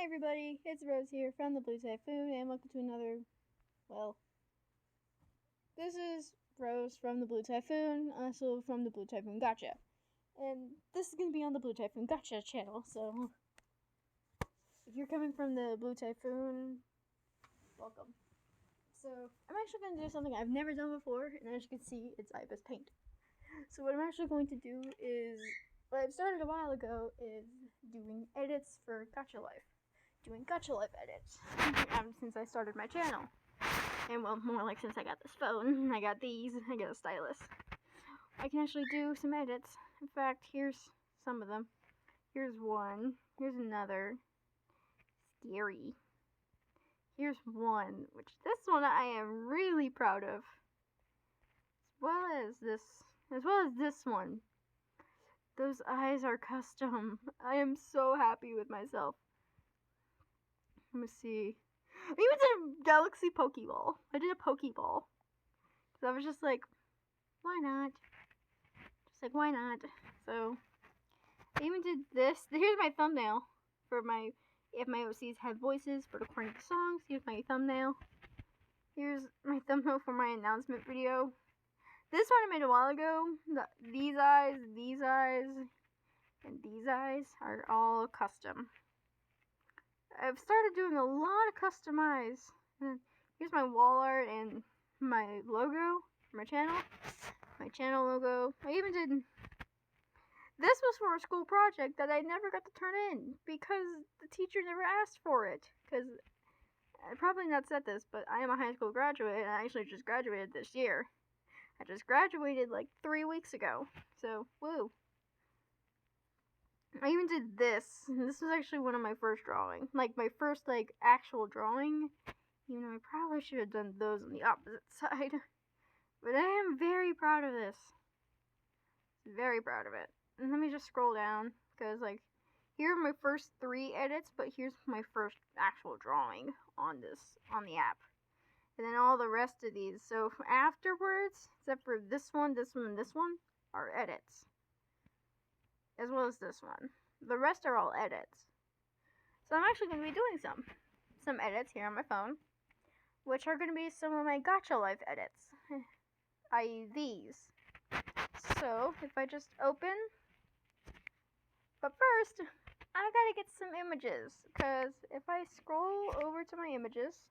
Hi everybody, it's Rose here from the Blue Typhoon, and welcome to another, this is Rose from the Blue Typhoon, also from the Blue Typhoon Gacha. And this is going to be on the Blue Typhoon Gacha channel, so if you're coming from the Blue Typhoon, welcome. So, I'm actually going to do something I've never done before, and as you can see, it's Ibis Paint. So what I'm actually going to do is, what I've started a while ago, is doing edits for Gacha Life. Doing Gacha Life edits since I started my channel. And well, more like since I got this phone, I got these, I got a stylus. I can actually do some edits. In fact, here's some of them. Here's one. Here's another. Scary. Here's one, which this one I am really proud of. As well as this one. Those eyes are custom. I am so happy with myself. Let me see. I even did a Galaxy Pokeball. I did a Pokeball. Because I was just like, why not? Just like, why not? So, I even did this. Here's my thumbnail for my, if my OCs have voices for recording the songs. Here's my thumbnail. Here's my thumbnail for my announcement video. This one I made a while ago. These eyes, and these eyes are all custom. I've started doing a lot of custom eyes. Here's my wall art and my logo for my channel. My channel logo. I even did... This was for a school project that I never got to turn in because the teacher never asked for it. Because I probably not said this, but I am a high school graduate and I actually just graduated this year. I just graduated like 3 weeks ago. So, woo. I even did this. This was actually one of my first drawing. Like, my first, actual drawing. Even though I probably should have done those on the opposite side. But I am very proud of this. Very proud of it. And let me just scroll down. Because, here are my first 3 edits. But here's my first actual drawing on the app. And then all the rest of these. So, afterwards, except for this one, and this one, are edits. As well as this one. The rest are all edits. So I'm actually going to be doing some edits here on my phone, which are going to be some of my Gacha Life edits, i.e. these. So if I just open, but first I gotta get some images, because if I scroll over to my images,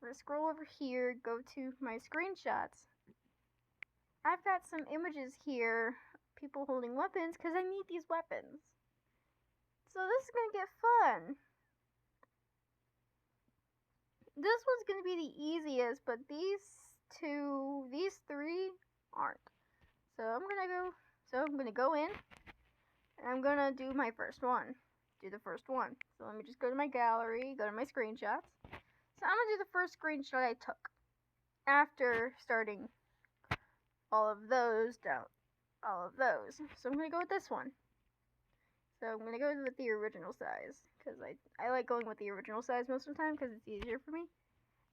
or scroll over here, go to my screenshots, I've got some images here. People holding weapons, because I need these weapons. So this is going to get fun. This one's going to be the easiest, but these 3 aren't. So I'm going to go in, and I'm going to do my first one. Do the first one. So let me just go to my gallery, go to my screenshots. So I'm going to do the first screenshot I took after starting all of those down. So I'm going to go with this one. So I'm going to go with the original size. Because I like going with the original size most of the time because it's easier for me.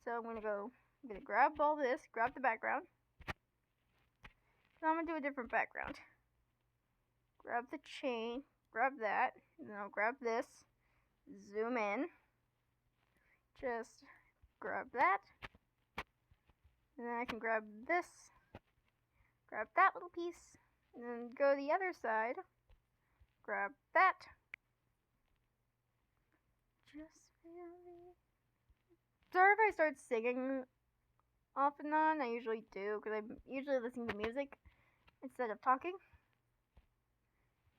So I'm going to grab all this, grab the background. So I'm going to do a different background. Grab the chain, grab that, and then I'll grab this, zoom in. Just grab that. And then I can grab this, grab that little piece. And then go to the other side, grab that. Sorry if I start singing off and on. I usually do, because I'm usually listening to music instead of talking.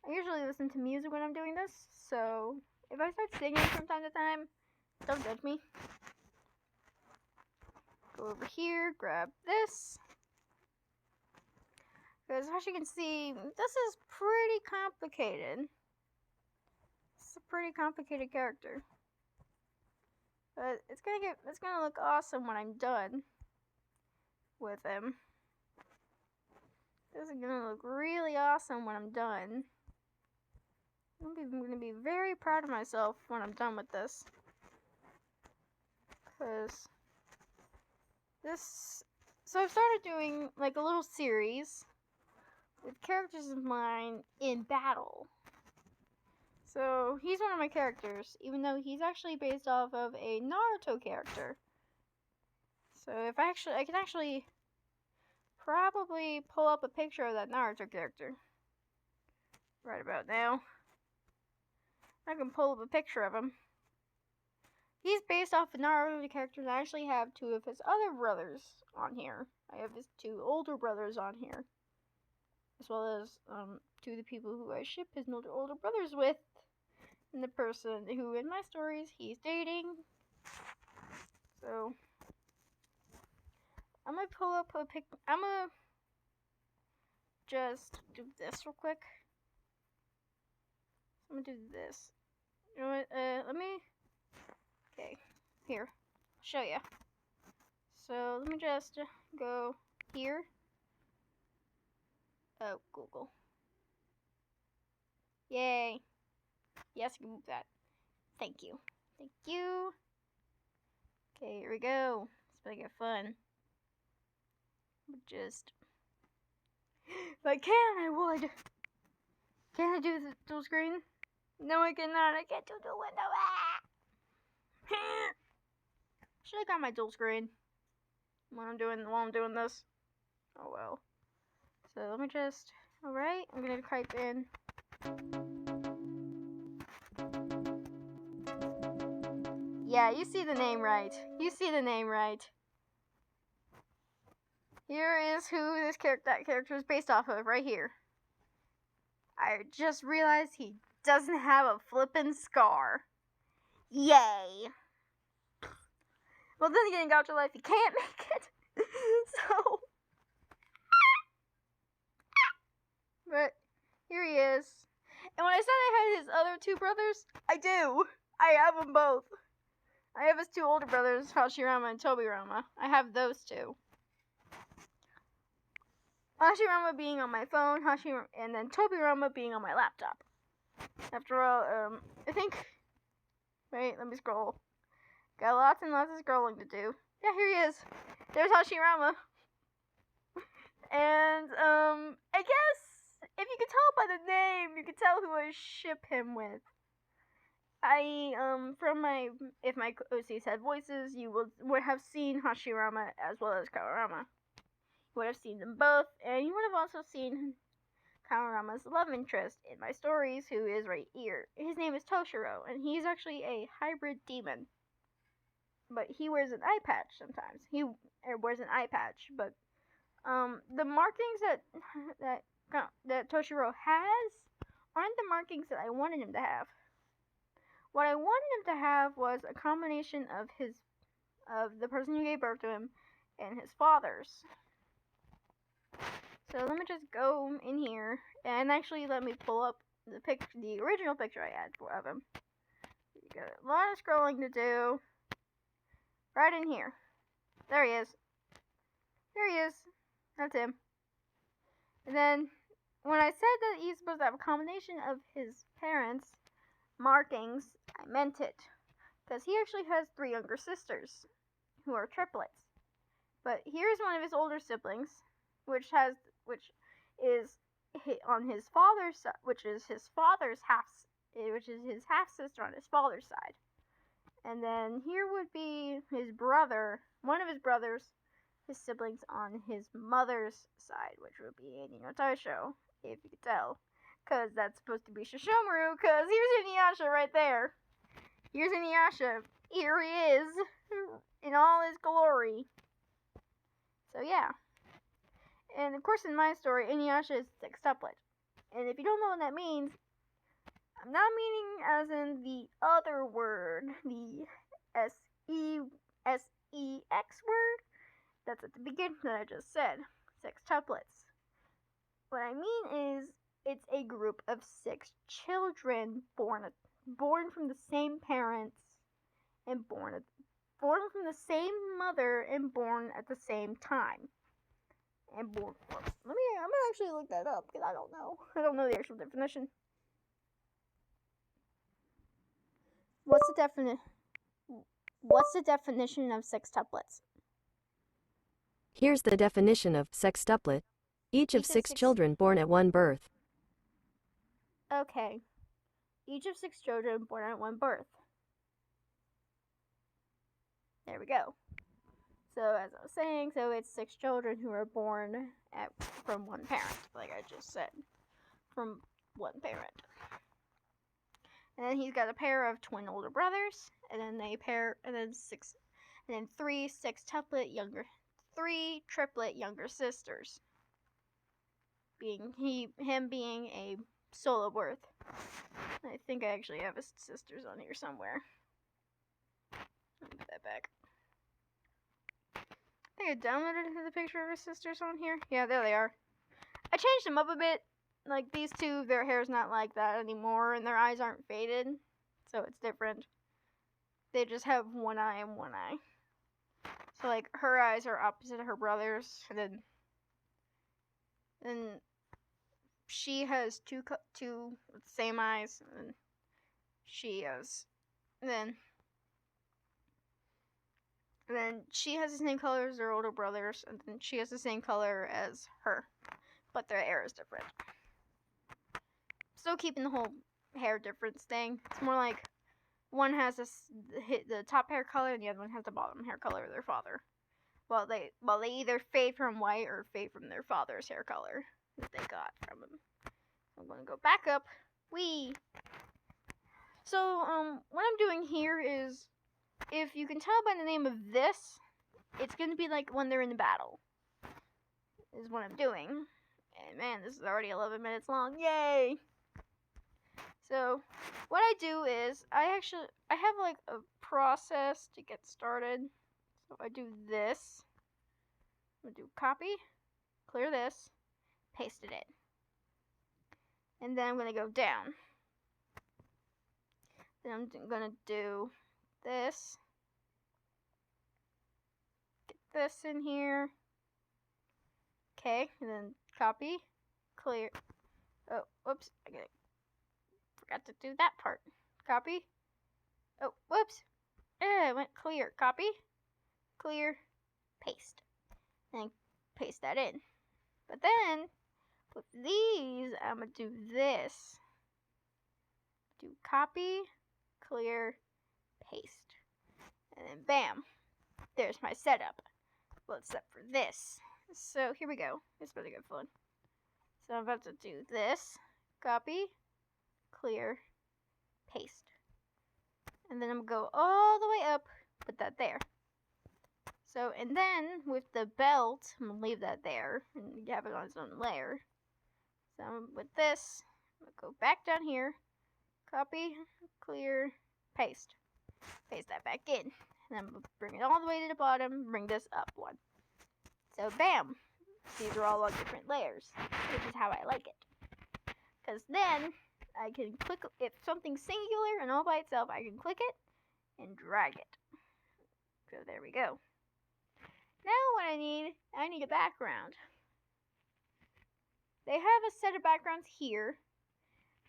I usually listen to music when I'm doing this, so if I start singing from time to time, don't judge me. Go over here, grab this. Because as you can see, this is pretty complicated. It's a pretty complicated character. But it's gonna look awesome when I'm done with him. This is gonna look really awesome when I'm done. I'm gonna be very proud of myself when I'm done with this. So I've started doing a little series with characters of mine in battle. So he's one of my characters, even though he's actually based off of a Naruto character. So if I can actually probably pull up a picture of that Naruto character right about now. I can pull up a picture of him. He's based off a Naruto character, and I actually have two of his other brothers on here. I have his two older brothers on here, as well as two of the people who I ship his older brothers with, and the person who in my stories he's dating. So I'm gonna pull up a pic. I'm gonna just do this real quick. I'm gonna do this. You know what? Let me. Okay, here. I'll show you. So let me just go here. Oh, Google. Yay. Yes, I can move that. Thank you. Thank you. Okay, here we go. It's gonna get fun. Just. If I can, I would. Can I do the dual screen? No, I cannot. I can't do the window. Should have got my dual screen while I'm doing this. Oh well. So let me just. Alright, I'm gonna type in. Yeah, you see the name right. You see the name right. Here is who that character is based off of, right here. I just realized he doesn't have a flippin' scar. Yay! Well, then again, in Gacha Life, you can't make it. So. But here he is. And when I said I had his other two brothers, I do. I have them both. I have his two older brothers, Hashirama and Tobirama. I have those two. Hashirama being on my phone, and then Tobirama being on my laptop. After all, I think. Wait, let me scroll. Got lots and lots of scrolling to do. Yeah, here he is. There's Hashirama. And, I guess, if you could tell by the name, you could tell who I ship him with. If my OCs had voices, you would have seen Hashirama as well as Kawarama. You would have seen them both, and you would have also seen Kawarama's love interest in my stories, who is right here. His name is Toshiro, and he's actually a hybrid demon. But he wears an eye patch sometimes. He wears an eye patch, but the markings that Toshiro has aren't the markings that I wanted him to have. What I wanted him to have was a combination of the person who gave birth to him and his father's. So let me just go in here and actually let me pull up the original picture I had of him. You got a lot of scrolling to do. Right in here. There he is. There he is. That's him. And then when I said that he's supposed to have a combination of his parents' markings, I meant it. Because he actually has 3 younger sisters who are triplets. But here's one of his older siblings, which is on his father's side, which is his half sister on his father's side. And then here would be his brother, one of his brothers, his siblings on his mother's side, which would be Anino Taisho, if you could tell. Because that's supposed to be Shishomaru, because here's Inuyasha right there. Here's Inuyasha. Here he is, in all his glory. So yeah. And of course in my story, Inuyasha is sextuplet. And if you don't know what that means, I'm not meaning as in the other word, the S-E-X word. That's at the beginning that I just said, sextuplets. What I mean is, it's a group of 6 children born from the same parents and born from the same mother and born at the same time. And born. I'm gonna actually look that up because I don't know. I don't know the actual definition. What's the definition of sextuplets? Here's the definition of sextuplet. Each of 6 children born at one birth. Okay. Each of 6 children born at one birth. There we go. So as I was saying, so it's 6 children who are born from one parent, like I just said, from one parent. And then he's got a pair of twin older brothers, and then three triplet younger sisters. Him being a solo birth. I think I actually have his sisters on here somewhere. Let me put that back. I think I downloaded the picture of his sisters on here. Yeah, there they are. I changed them up a bit. Like these two, their hair's not like that anymore, and their eyes aren't faded, so it's different. They just have one eye and one eye. So like her eyes are opposite of her brother's, and then she has two with the same eyes, and she has then she has the same color as her older brothers, and then she has the same color as her, but their hair is different. Still keeping the whole hair difference thing. It's more like one has the top hair color and the other one has the bottom hair color of their father. Well, they either fade from white or fade from their father's hair color that they got from him. I'm gonna go back up. So what I'm doing here is, if you can tell by the name of this, it's gonna be like when they're in the battle. Is what I'm doing. And man, this is already 11 minutes long. Yay! So, what I do is, I have like a process to get started. So I do this. I'm gonna do copy, clear this, paste it in. And then I'm gonna go down. Then I'm gonna do this. Get this in here. Okay, and then copy, clear. Oh, whoops, forgot to do that part. Copy. Oh, whoops. I went clear. Copy, clear, paste. And paste that in. But then, with these, I'm going to do this. Do copy, clear, paste. And then bam. There's my setup. Well, except for this. So here we go. It's really good fun. So I'm about to do this. Copy, clear, paste. And then I'm going to go all the way up, put that there. So, and then with the belt, I'm going to leave that there and have it on its own layer. So with this, I'm going to go back down here, copy, clear, paste. Paste that back in. And then I'm going to bring it all the way to the bottom, bring this up one. So bam, these are all on different layers, which is how I like it. Because then I can click, if something's singular and all by itself, I can click it and drag it. So there we go. Now what I need a background. They have a set of backgrounds here,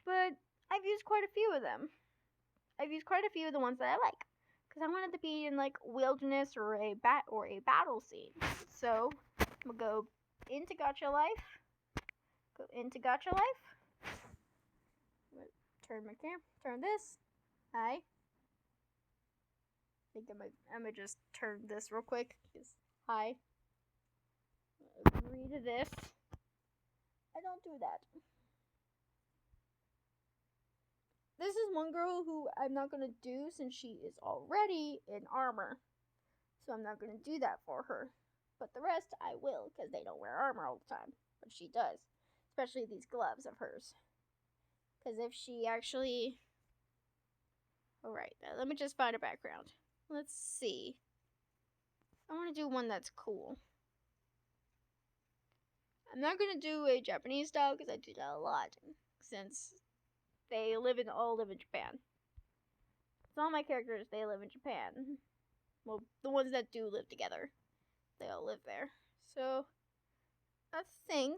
but I've used quite a few of them. I've used quite a few of the ones that I like, because I wanted to be in like wilderness or a battle scene. So I'm gonna go into Gacha Life. Go into Gacha Life. Turn my camera. Turn this. Hi. I think I'm gonna just turn this real quick. Hi. Agree to this. I don't do that. This is one girl who I'm not gonna do since she is already in armor. So I'm not gonna do that for her. But the rest I will, because they don't wear armor all the time. But she does. Especially these gloves of hers. Because if she actually... Alright, let me just find a background. Let's see. I want to do one that's cool. I'm not going to do a Japanese style because I do that a lot. Since they all live in Japan. So all my characters, they live in Japan. Well, the ones that do live together. They all live there. So, I think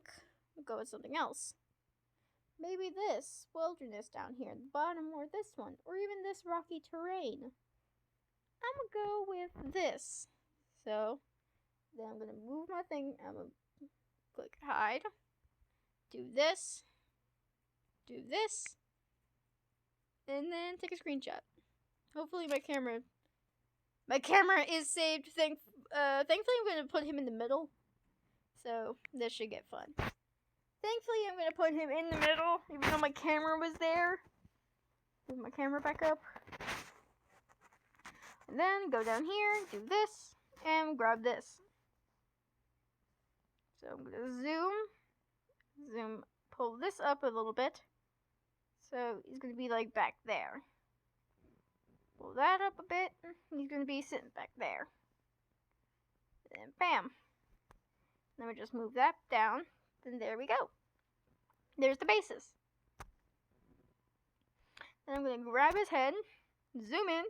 I'll go with something else. Maybe this wilderness down here at the bottom, or this one, or even this rocky terrain. I'm gonna go with this. So, then I'm gonna move my thing. I'm gonna click hide. Do this. Do this. and then take a screenshot. Hopefully my camera is saved. Thankfully I'm going to put him in the middle. So this should get fun. Thankfully I'm going to put him in the middle, even though my camera was there. Move my camera back up. And then go down here, do this, and grab this. So I'm going to zoom, pull this up a little bit. So he's going to be like back there. Pull that up a bit, he's going to be sitting back there. And bam. Then we just move that down, then there we go. There's the basis. Then I'm going to grab his head, zoom in,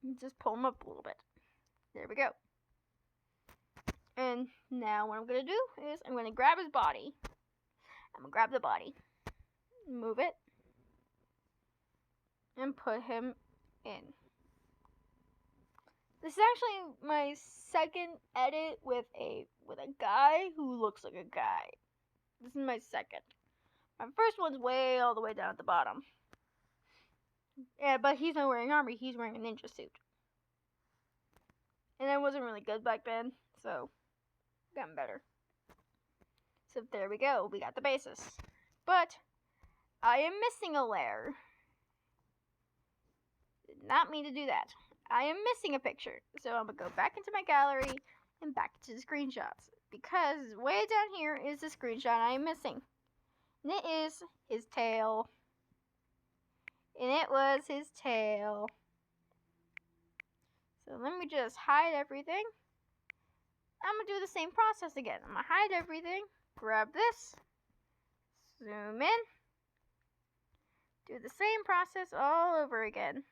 and just pull him up a little bit. There we go. And now what I'm going to do is I'm going to grab his body. I'm going to grab the body, move it, and put him in. This is actually my second edit with a guy who looks like a guy. This is my second. My first one's way all the way down at the bottom. Yeah, but he's not wearing armor, he's wearing a ninja suit. And I wasn't really good back then, so gotten better. So there we go, we got the basis. But I am missing a layer. Did not mean to do that. I am missing a picture. So I'm going to go back into my gallery and back to the screenshots. Because way down here is the screenshot I am missing. And it is his tail. And it was his tail. So let me just hide everything. I'm going to do the same process again. I'm going to hide everything. Grab this. Zoom in. Do the same process all over again.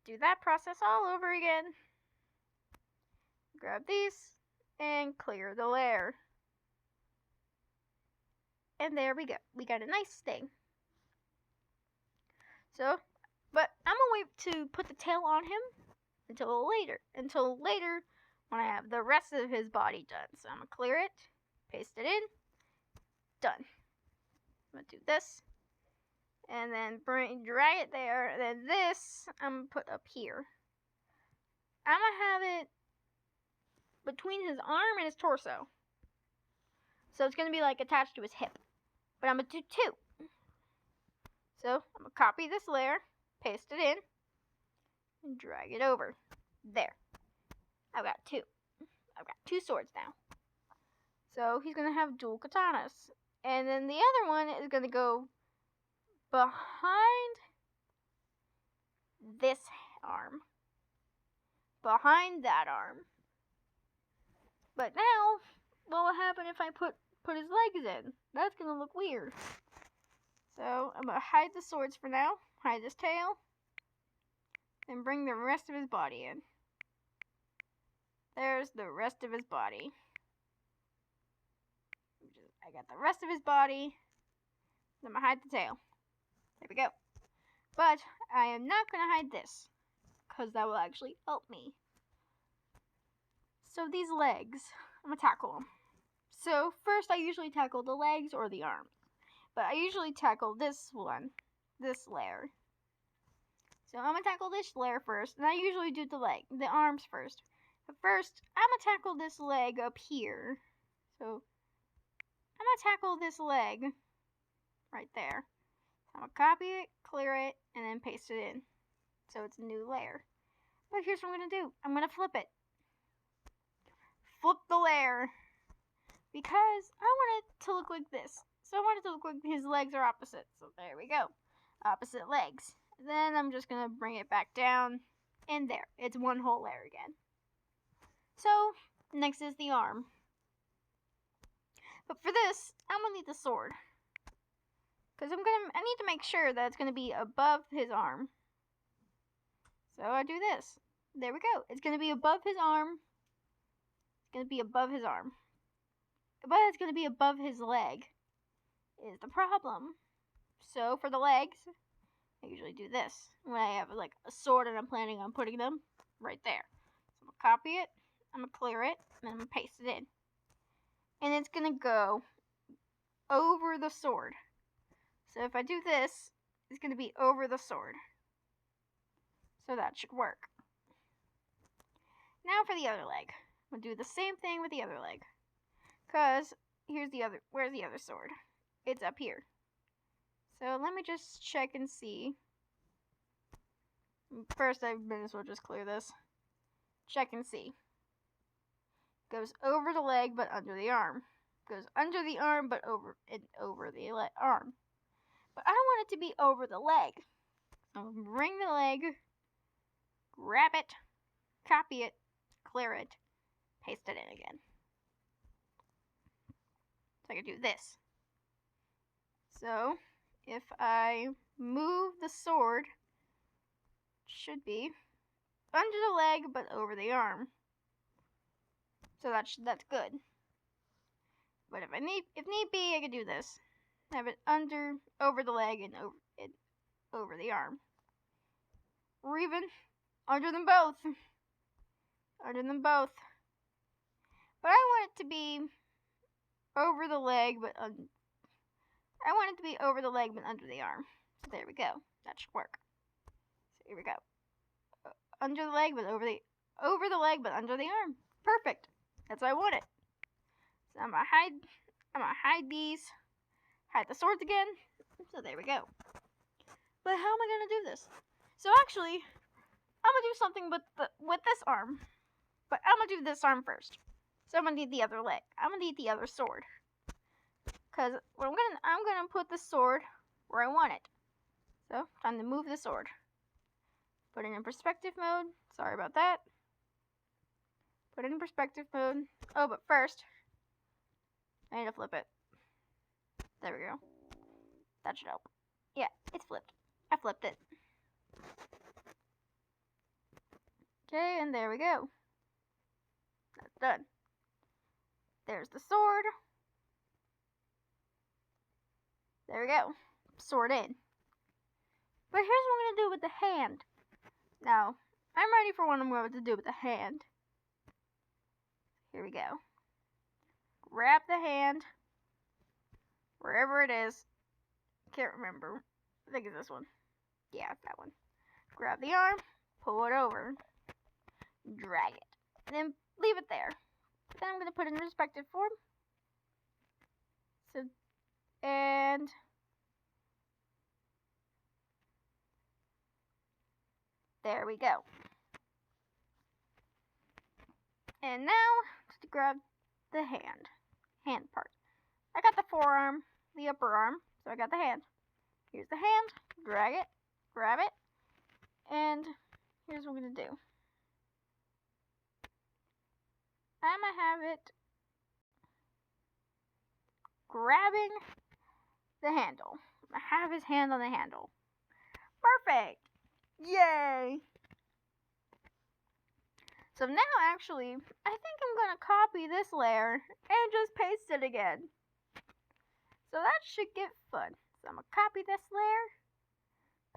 Do that process all over again. Grab these and clear the layer. And there we go. We got a nice thing. So, but I'm going to wait to put the tail on him until later. Until later when I have the rest of his body done. So I'm going to clear it, paste it in, done. I'm going to do this. And then drag it there. And then this, I'm going to put up here. I'm going to have it between his arm and his torso. So it's going to be like attached to his hip. But I'm going to do two. So I'm going to copy this layer, paste it in, and drag it over. There. I've got two. I've got two swords now. So he's going to have dual katanas. And then the other one is going to go behind this arm. Behind that arm. But now, what will happen if I put his legs in? That's going to look weird. So, I'm going to hide the swords for now. Hide his tail. And bring the rest of his body in. There's the rest of his body. I got the rest of his body. I'm going to hide the tail. There we go. But I am not going to hide this, because that will actually help me. So these legs, I'm going to tackle them. So first I usually tackle the legs or the arms. But I usually tackle this one, this layer. So I'm going to tackle this layer first, and I usually do the arms first. But first, I'm going to tackle this leg up here. So I'm going to tackle this leg right there. I'm going to copy it, clear it, and then paste it in. So it's a new layer. But here's what I'm going to do. I'm going to flip it. Flip the layer. Because I want it to look like this. So I want it to look like his legs are opposite. So there we go. Opposite legs. Then I'm just going to bring it back down. And there. It's one whole layer again. So next is the arm. But for this, I'm going to need the sword. Because I need to make sure that it's going to be above his arm. So I do this. There we go. It's going to be above his arm. It's going to be above his arm. But it's going to be above his leg. Is the problem. So for the legs, I usually do this. When I have like a sword and I'm planning on putting them right there. So I'm going to copy it. I'm going to clear it. And then I'm going to paste it in. And it's going to go over the sword. So if I do this, it's going to be over the sword. So that should work. Now for the other leg. We'll do the same thing with the other leg. Because where's the other sword? It's up here. So let me just check and see. First, I might as well just clear this. Check and see. Goes over the leg, but under the arm. Goes under the arm, but over the arm. But I want it to be over the leg. So bring the leg, grab it, copy it, clear it, paste it in again. So I can do this. So if I move the sword, it should be under the leg but over the arm. So that's good. But if need be, I can do this. Have it over the leg and over the arm. Or even under them both. Under them both. But I want it to be over the leg, but I want it to be over the leg, but under the arm. So there we go. That should work. So here we go. Under the leg, but over the leg, but under the arm. Perfect. That's what I wanted. So I'm gonna hide these. Hide the swords again. So there we go. But how am I gonna do this? So actually, I'm gonna do something with this arm. But I'm gonna do this arm first. So I'm gonna need the other leg. I'm gonna need the other sword. Cause I'm gonna put the sword where I want it. So time to move the sword. Put it in perspective mode. Sorry about that. Put it in perspective mode. Oh, but first, I need to flip it. There we go. That should help. Yeah, it's flipped. I flipped it. Okay, and there we go. That's done. There's the sword. There we go. Sword in. But here's what I'm going to do with the hand. Now, I'm ready for what I'm going to do with the hand. Here we go. Grab the hand. Wherever it is. Can't remember. I think it's this one. Yeah, it's that one. Grab the arm. Pull it over. Drag it. And then leave it there. Then I'm going to put it in perspective form. So, and there we go. And now, to grab the hand part. I got the forearm, the upper arm, so I got the hand. Here's the hand, drag it, grab it, and here's what I'm going to do. I'm going to have it grabbing the handle. I have his hand on the handle. Perfect! Yay! So now actually, I think I'm going to copy this layer and just paste it again. So that should get fun. So I'm going to copy this layer,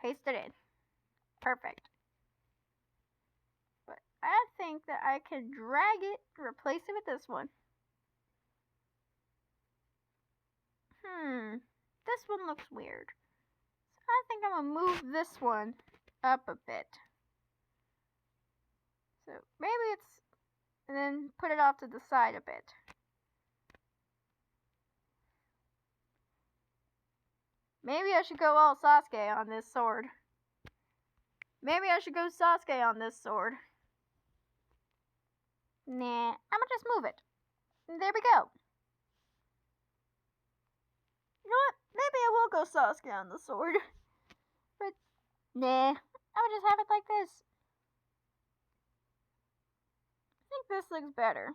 paste it in. Perfect. But I think that I can drag it, replace it with this one. This one looks weird. So I think I'm going to move this one up a bit. So maybe and then put it off to the side a bit. Maybe I should go all Sasuke on this sword. Maybe I should go Sasuke on this sword. Nah, I'm gonna just move it. And there we go. You know what? Maybe I will go Sasuke on the sword. But, nah, I would just have it like this. I think this looks better.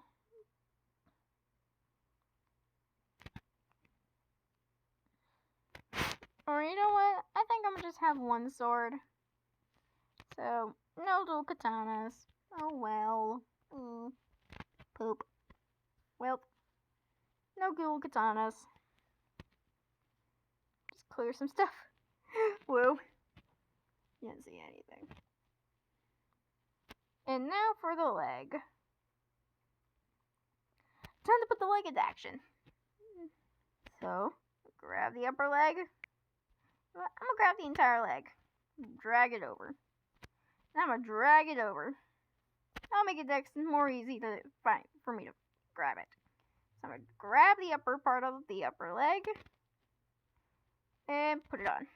Or you know what? I think I'm gonna just have one sword. So, no dual katanas. Oh well. Poop. Well, no dual katanas. Just clear some stuff. Whoa. You didn't see anything. And now for the leg. Time to put the leg into action. So, grab the upper leg. I'm gonna grab the entire leg. Drag it over. Now I'm gonna drag it over. That'll make it more easy to find for me to grab it. So I'm gonna grab the upper part of the upper leg and put it on.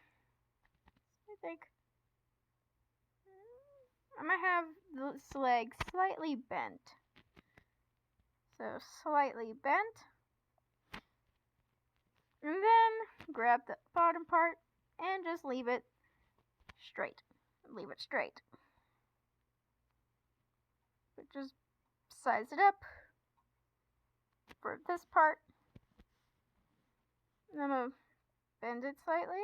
I think I'm gonna have this leg slightly bent. So slightly bent. And then grab the bottom part and just leave it straight. Leave it straight. But just size it up for this part. And I'm gonna bend it slightly.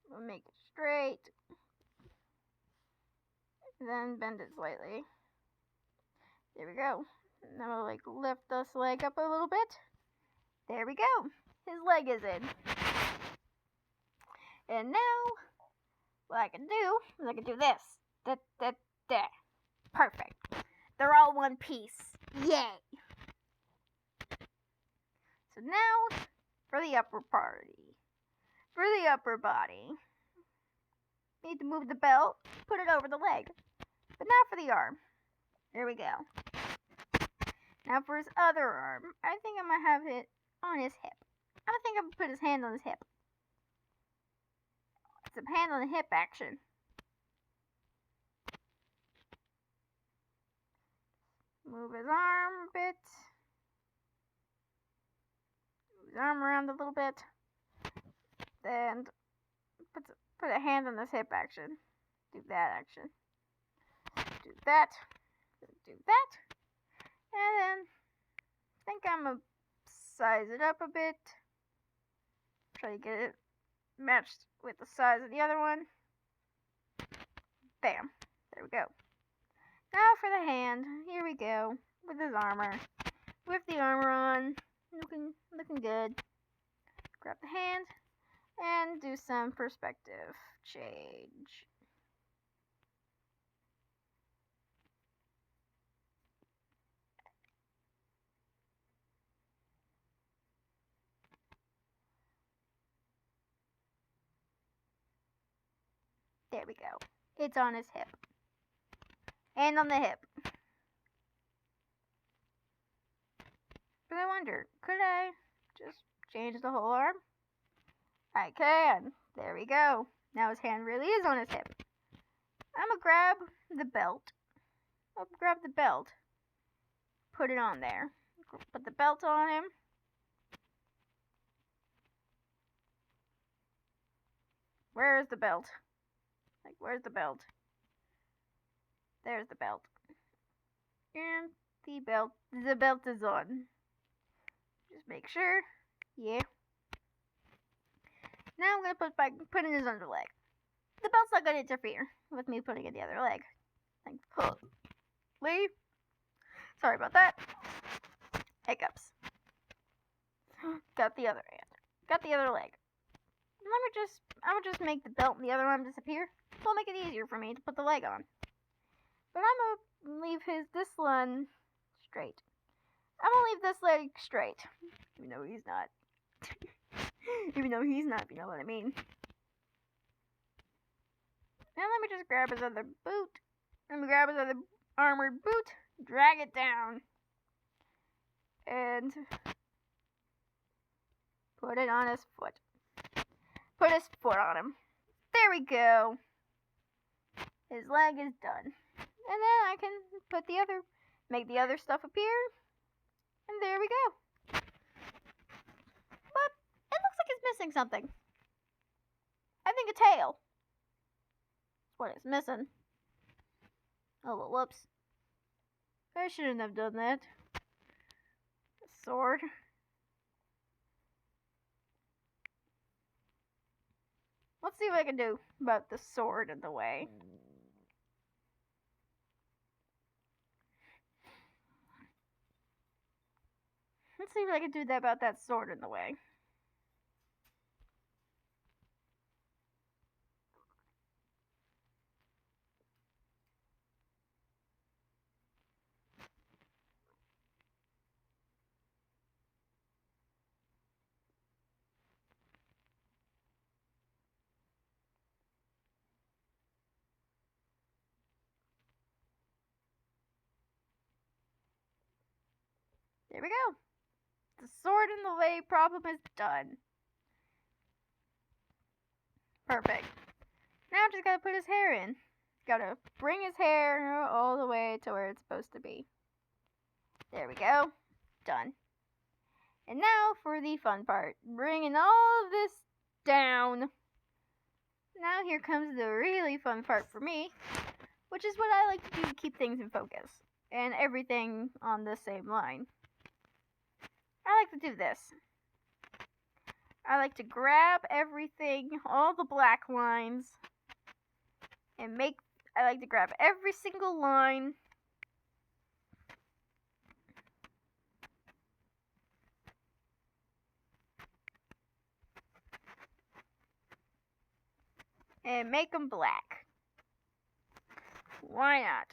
We'll make it straight. Then bend it slightly. There we go. And then we'll lift this leg up a little bit. There we go. His leg is in. And now, what I can do is I can do this. Da. Perfect. They're all one piece. Yay! So now, for the upper party. For the upper body. Need to move the belt, put it over the leg. But now for the arm. There we go. Now for his other arm, I think I'm going to have it on his hip. I think I'm going to put his hand on his hip. Some hand on the hip action. Move his arm a bit. Move his arm around a little bit. Then put a hand on his hip action. Do that action. Do that. Do that. And then I think I'm going to size it up a bit. Try to get it matched with the size of the other one. Bam. There we go. Now for the hand. Here we go. With his armor. With the armor on. Looking good. Grab the hand. And do some perspective change. There we go. It's on his hip. And on the hip. But I wonder, could I just change the whole arm? I can. There we go. Now his hand really is on his hip. I'm going to grab the belt. I'll grab the belt. Put it on there. Put the belt on him. Where is the belt? Where's the belt? There's the belt. And the belt is on. Just make sure. Yeah. Now I'm gonna put in his underleg. The belt's not gonna interfere with me putting in the other leg. Thankfully. Sorry about that. Hiccups. Got the other hand. Got the other leg. I'm gonna just make the belt and the other arm disappear. It'll make it easier for me to put the leg on. But I'm gonna leave this one straight. I'm gonna leave this leg straight. Even though he's not. Even though he's not, if you know what I mean. Now let me just grab his other boot. Let me grab his other armored boot. Drag it down. And put it on his foot. Put his foot on him. There we go. His leg is done. And then I can make the other stuff appear. And there we go. But it looks like it's missing something. I think a tail. That's what it's missing. Oh, well, whoops. I shouldn't have done that. A sword. Let's see what I can do about the sword in the way. Let's see what I can do about that sword in the way. There we go. The sword in the way problem is done. Perfect. Now just gotta put his hair in. Gotta bring his hair all the way to where it's supposed to be. There we go. Done. And now for the fun part. Bringing all of this down. Now here comes the really fun part for me, which is what I like to do to keep things in focus. And everything on the same line. I like to do this. I like to grab everything, all the black lines, and I like to grab every single line and make them black. Why not?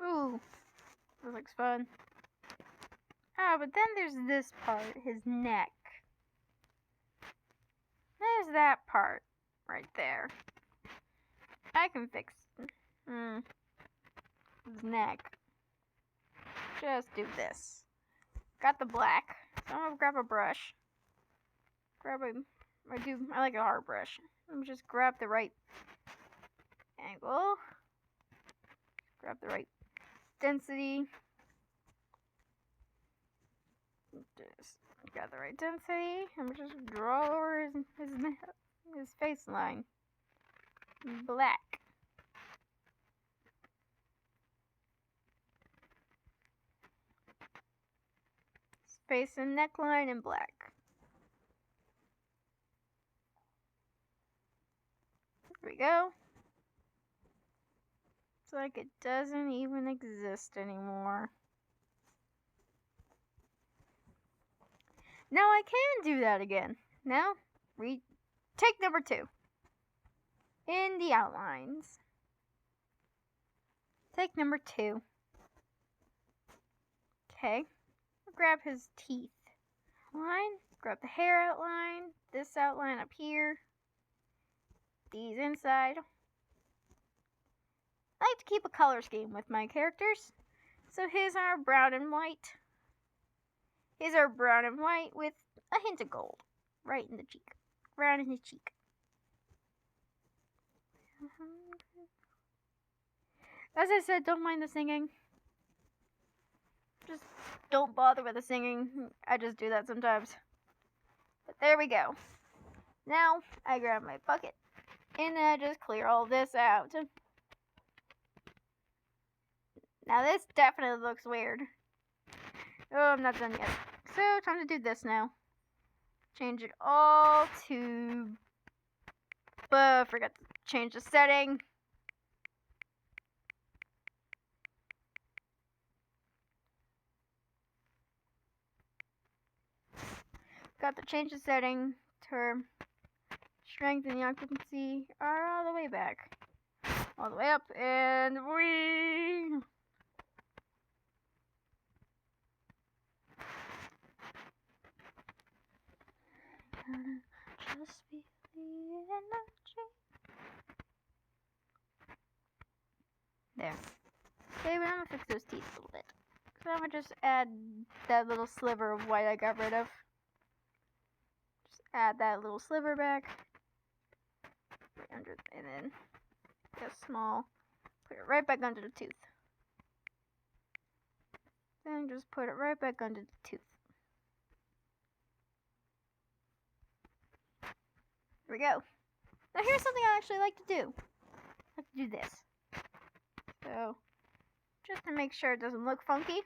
Ooh, that looks fun. Ah, but then there's this part, his neck. There's that part right there. I can fix his neck. Just do this. Got the black. So I'm gonna grab a brush. I like a hard brush. Let me just grab the right angle. Grab the right density. Just got the right density. I'm just draw over his face line. Black. His face and neckline in black. There we go. It's like it doesn't even exist anymore. Now I can do that again. Now, take number 2. In the outlines. Take number 2. Okay. Grab his teeth line. Grab the hair outline. This outline up here. These inside. I like to keep a color scheme with my characters. So his are brown and white. His are brown and white with a hint of gold. Right in the cheek. Round in his cheek. As I said, don't mind the singing. Just don't bother with the singing. I just do that sometimes. But there we go. Now, I grab my bucket. And I just clear all this out. Now this definitely looks weird. Oh, I'm not done yet. So, time to do this now. Change it all to... forgot to change the setting. Got to change the setting to strength and the occupancy are all the way back. All the way up, and we... Just feel the energy. There. Okay, but I'm gonna fix those teeth a little bit. So I'm gonna just add that little sliver of white I got rid of. Just add that little sliver back. Right under, and then get small. Put it right back under the tooth. Then just put it right back under the tooth. There we go. Now here's something I actually like to do. I like to do this. So, just to make sure it doesn't look funky,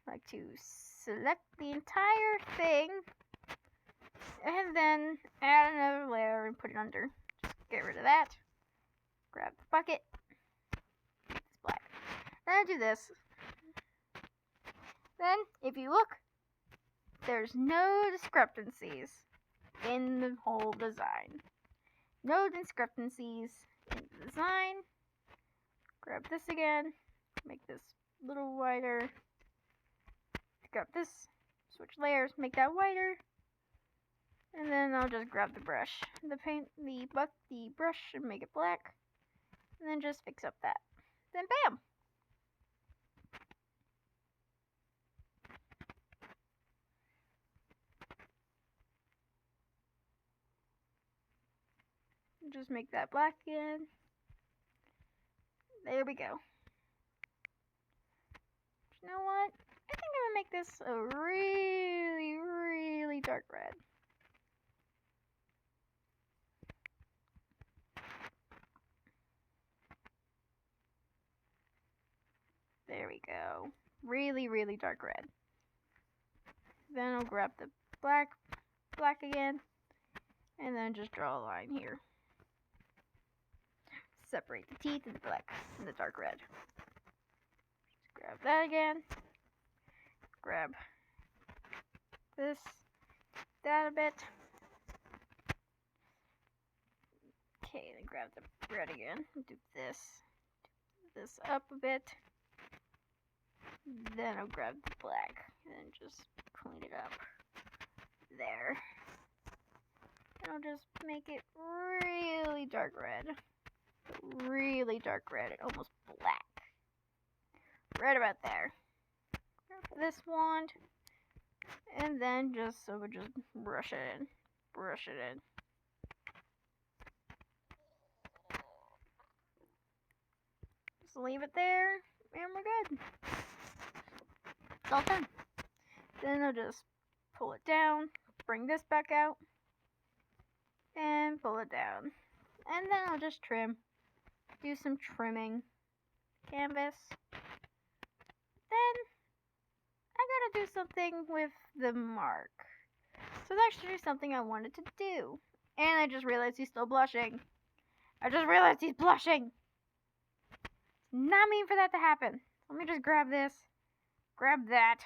I like to select the entire thing and then add another layer and put it under. Just get rid of that. Grab the bucket. It's black. Then I do this. Then, if you look, there's no discrepancies. in the whole design. No discrepancies in the design. Grab this again. Make this a little wider. Grab this. Switch layers. Make that wider. And then I'll just grab the brush. The brush and make it black. And then just fix up that. Then bam! Just make that black again. There we go. You know what? I think I'm gonna make this a really, really dark red. There we go. Really, really dark red. Then I'll grab the black again, and then just draw a line here. Separate the teeth and the black and the dark red. Just grab that again. Grab this, that a bit. Okay, then grab the red again. Do this up a bit. Then I'll grab the black and just clean it up. There. And I'll just make it really dark red. Really dark red, almost black. Right about there. Grab this wand, and then just brush it in. Brush it in. Just leave it there, and we're good. It's all done. Then I'll just pull it down, bring this back out, and pull it down. And then I'll just trim. Do some trimming. Canvas. Then I gotta do something with the mark. So it's actually something I wanted to do. And I just realized he's still blushing. I just realized he's blushing. Not mean for that to happen. Let me just grab this. Grab that.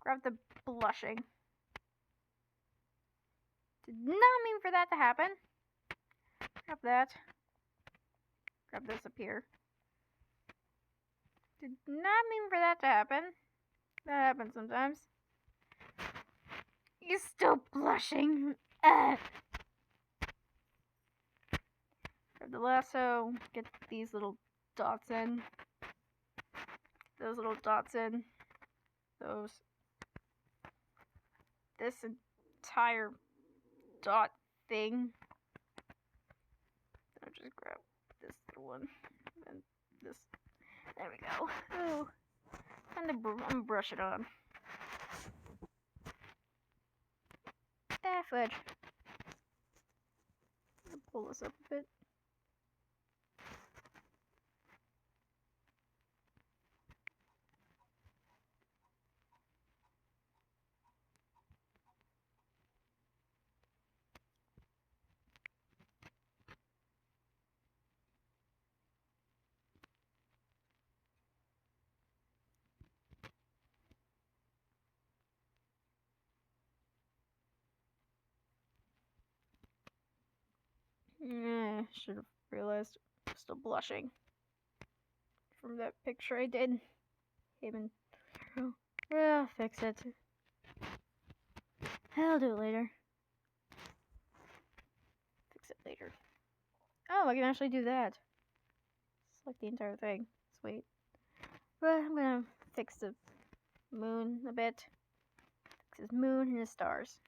Grab the blushing. Did not mean for that to happen. Grab that. Grab this up here. Did not mean for that to happen. That happens sometimes. He's still blushing. Grab the lasso. Get these little dots in. Those little dots in. Those. This entire dot thing. I'll just grab this little one and this. There we go. Ooh. And I'm gonna brush it on. Fudge. Pull this up a bit. Should have realized I'm still blushing from that picture I did. Him and I'll fix it. I'll do it later. Fix it later. Oh, I can actually do that. Select the entire thing. Sweet. But I'm gonna fix the moon a bit. Fix his moon and his stars.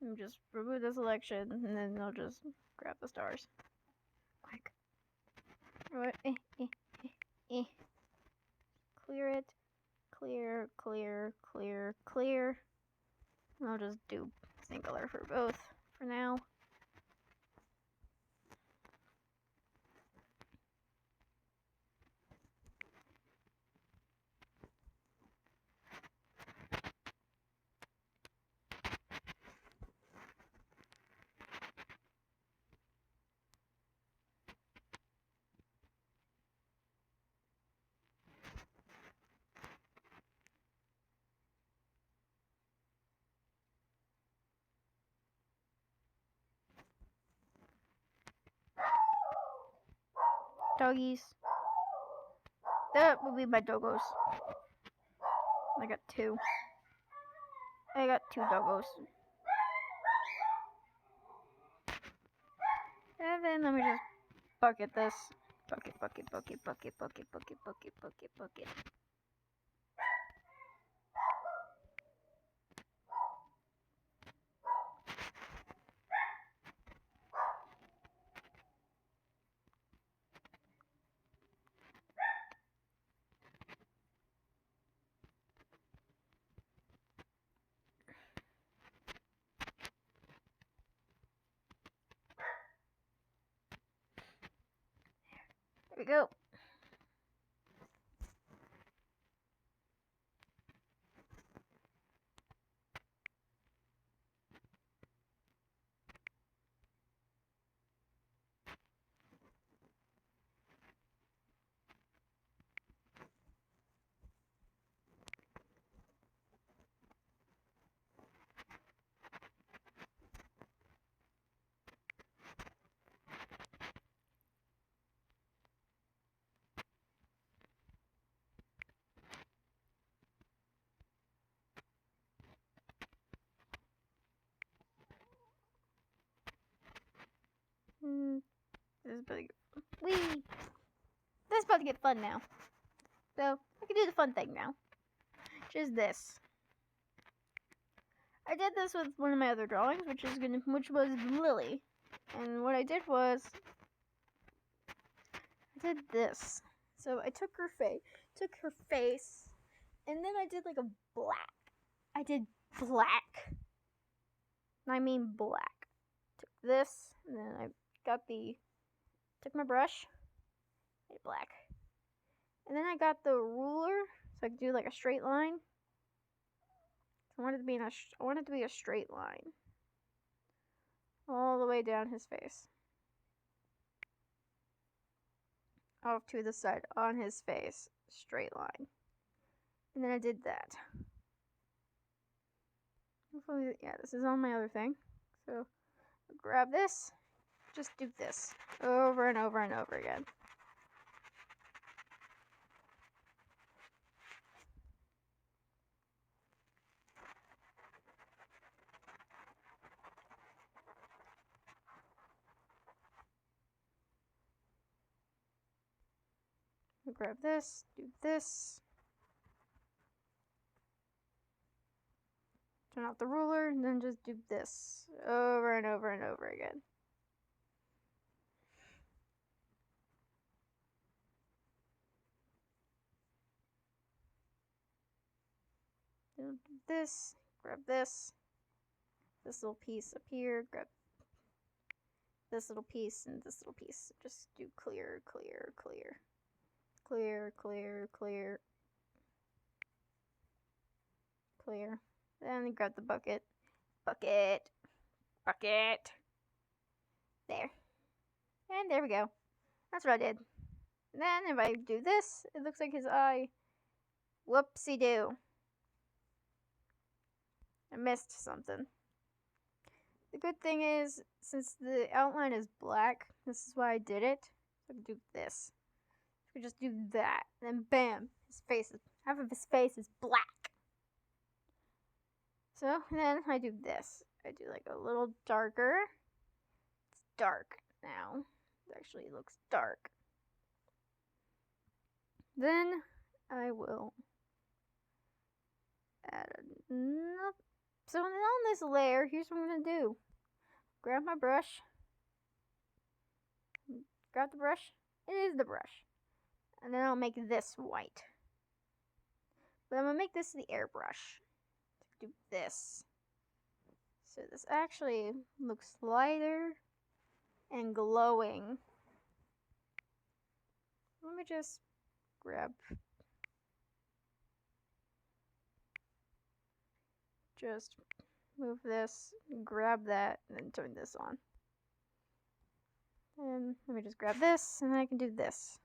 And just remove the selection, and then I'll just grab the stars. Quick. Right. Clear it. Clear, clear, clear, clear. And I'll just do singular for both for now. Doggies. That would be my doggos. I got 2. I got 2 doggos. And then let me just bucket this. Bucket. There we go. This is about to get Whee! This is about to get fun now. So I can do the fun thing now. Which is this. I did this with one of my other drawings, which was Lily. And what I did was I did this. So I took her face, and then I did like a black. I did black. I mean black. Took this, and then I took my brush, made it black. And then I got the ruler, so I could do like a straight line. I wanted it to be a straight line. All the way down his face. Off to the side on his face. Straight line. And then I did that. Hopefully, yeah, this is on my other thing. So, I'll grab this. Just do this. Over and over and over again. I'll grab this. Do this. Turn off the ruler, and then just do this over and over and over again. Do this, grab this little piece up here, grab this little piece and this little piece. Just do clear. Then grab the bucket. There. And there we go. That's what I did. And then if I do this, it looks like his eye. Whoopsie-doo. I missed something. The good thing is, since the outline is black, this is why I did it. So I can do this. I can just do that. And then bam, half of his face is black. So then I do this. I do like a little darker. It's dark now. It actually looks dark. Then I will add another. So on this layer, here's what I'm going to do. Grab my brush. Grab the brush. It is the brush. And then I'll make this white. But I'm going to make this the airbrush. Do this. So this actually looks lighter and glowing. Let me just grab. Just move this, grab that, and then turn this on. And let me just grab this, and I can do this.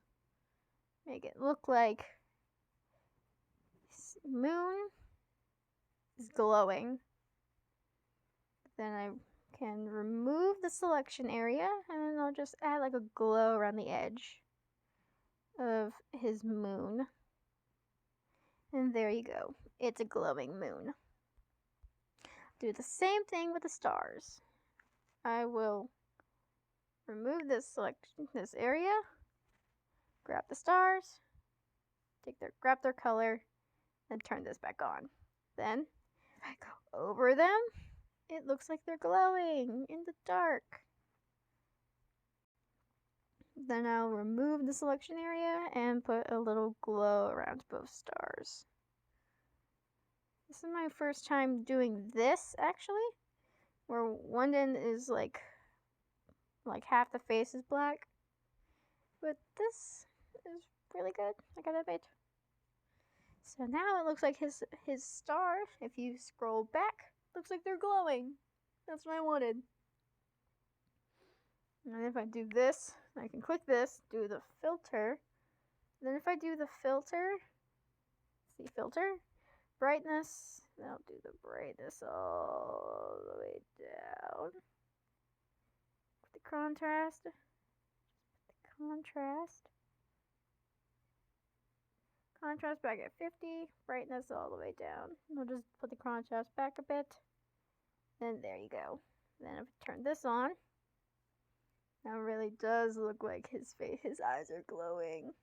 Make it look like moon is glowing. Then I can remove the selection area, and then I'll just add like a glow around the edge. of his moon. And there you go. It's a glowing moon. Do the same thing with the stars. I will remove this area, grab the stars, grab their color, and turn this back on. Then, if I go over them, it looks like they're glowing in the dark. Then I'll remove the selection area and put a little glow around both stars. This is my first time doing this, actually, where one end is like half the face is black. But this is really good. I gotta admit. So now it looks like his stars, if you scroll back, looks like they're glowing. That's what I wanted. And if I do this, I can click this, do the filter. Then if I do the filter, see filter, brightness, then I'll do the brightness all the way down. The contrast, contrast back at 50, brightness all the way down. We'll just put the contrast back a bit. And there you go. Then if I turn this on, now it really does look like his eyes are glowing.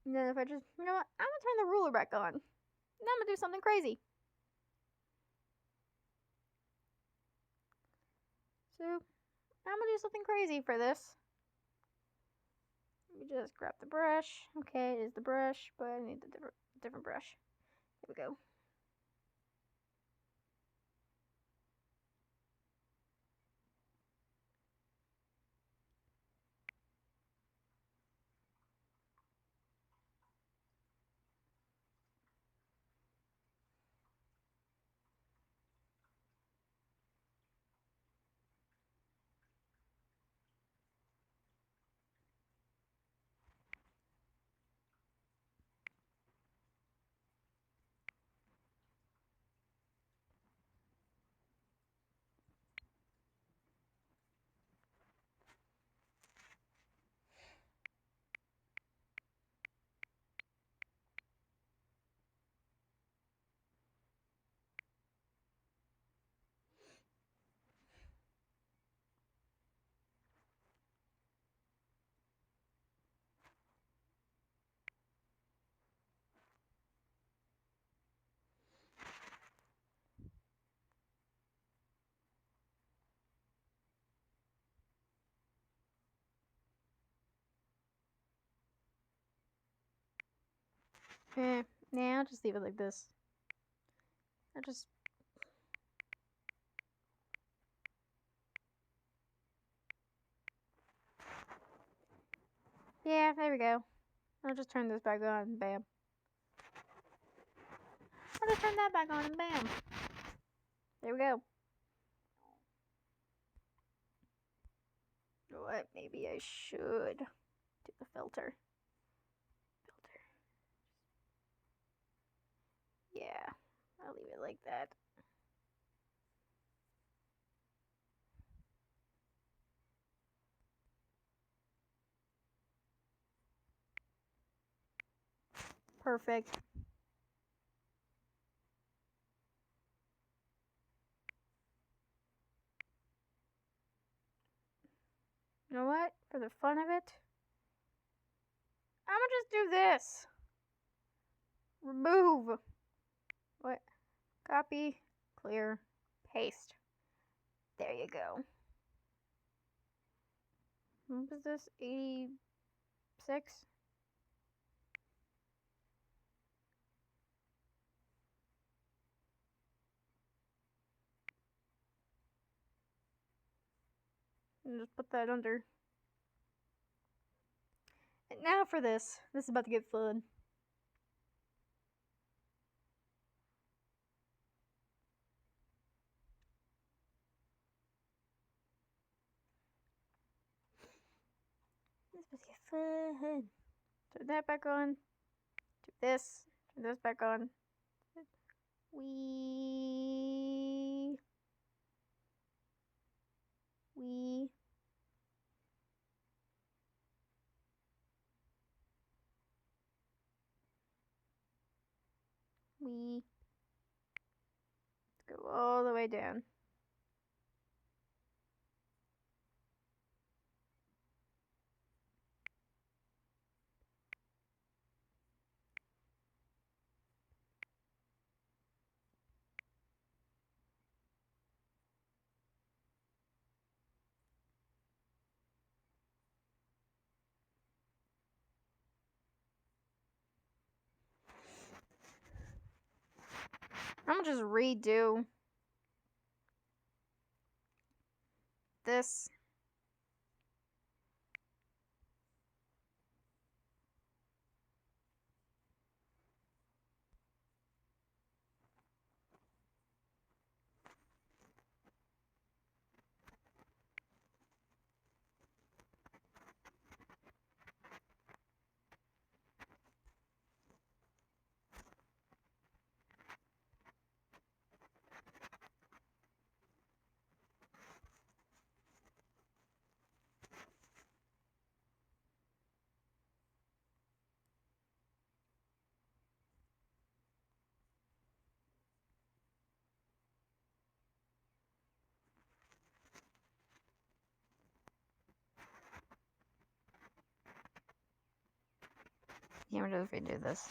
And then if I just, you know what, I'm gonna turn the ruler back on. Now I'm gonna do something crazy. So, I'm gonna do something crazy for this. Let me just grab the brush. Okay, it is the brush, but I need the different brush. Here we go. Nah, I'll just leave it like this. Yeah, there we go. I'll just turn this back on and bam. I'll just turn that back on and bam. There we go. You know what? Maybe I should do the filter. Yeah, I'll leave it like that. Perfect. You know what? For the fun of it, I'm gonna just do this. Remove. What? Copy, clear, paste. There you go. What was this? 86? And just put that under. And now for this. This is about to get fun. This is about to get fun. Turn that back on. Do this. Turn this back on. We. Let's go all the way down. I'm gonna just redo this. Yeah, we'll just redo this.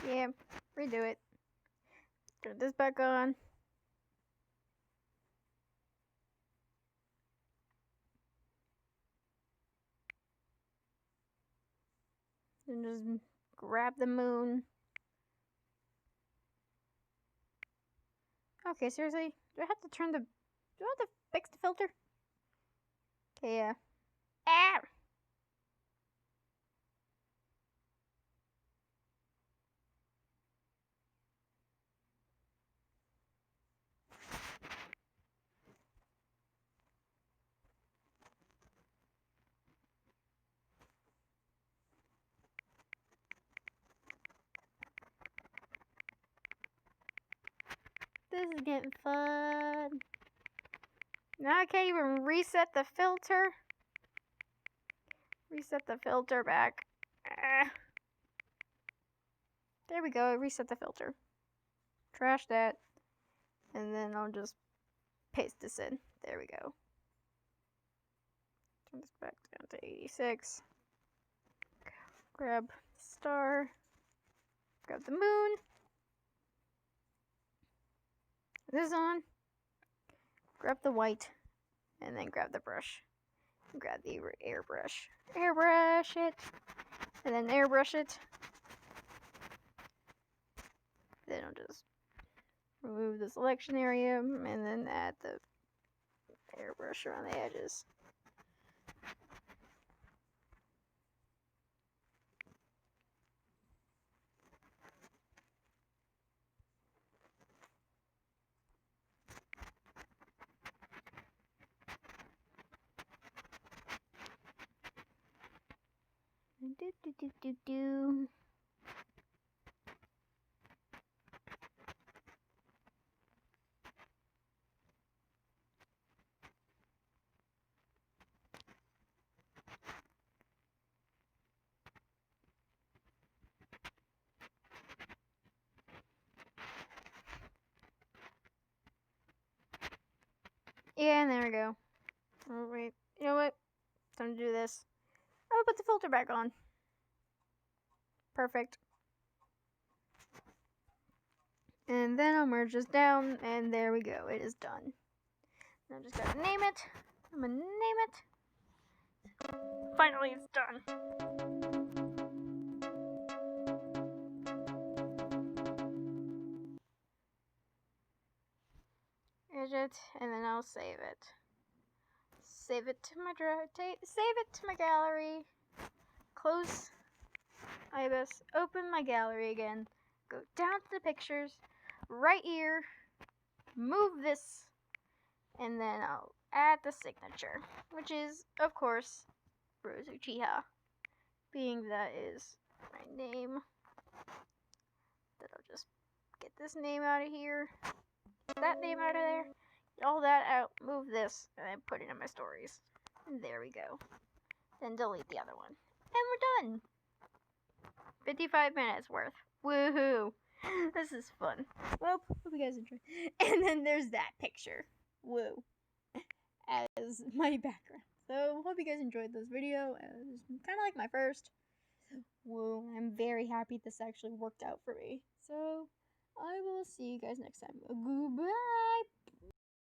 Yeah, redo it. Turn this back on. And just grab the moon. Okay, seriously? Do I have to turn the... Do I have to fix the filter? Okay, yeah. Ah! This is getting fun. Now I can't even reset the filter. Reset the filter back. There we go. Reset the filter. Trash that. And then I'll just paste this in. There we go. Turn this back down to 86. Grab the star. Grab the moon. This on. Grab the white. And then grab the brush. Grab the airbrush. Airbrush it. And then airbrush it. Then I'll just remove the selection area and then add the airbrush around the edges. Do. Yeah, and there we go. Oh, wait. You know what? Time to do this. I'll put the filter back on. Perfect. And then I'll merge this down, and there we go. It is done. Now I just gotta name it. I'm gonna name it. Finally, it's done. Edit, and then I'll save it. Save it to my save it to my gallery. Close Ibis. Open my gallery again. Go down to the pictures. Right here. Move this. And then I'll add the signature, which is, of course, Rose Uchiha. Being that is my name. Then I'll this name out of here. Get that name out of there. Get all that out. Move this. And then put it in my stories. And there we go. Then delete the other one. And we're done. 55 minutes worth. Woohoo. This is fun. Well, hope you guys enjoyed. And then there's that picture. Woo. As my background. So, hope you guys enjoyed this video. It was kind of like my first. Woo. I'm very happy this actually worked out for me. So, I will see you guys next time. Goodbye.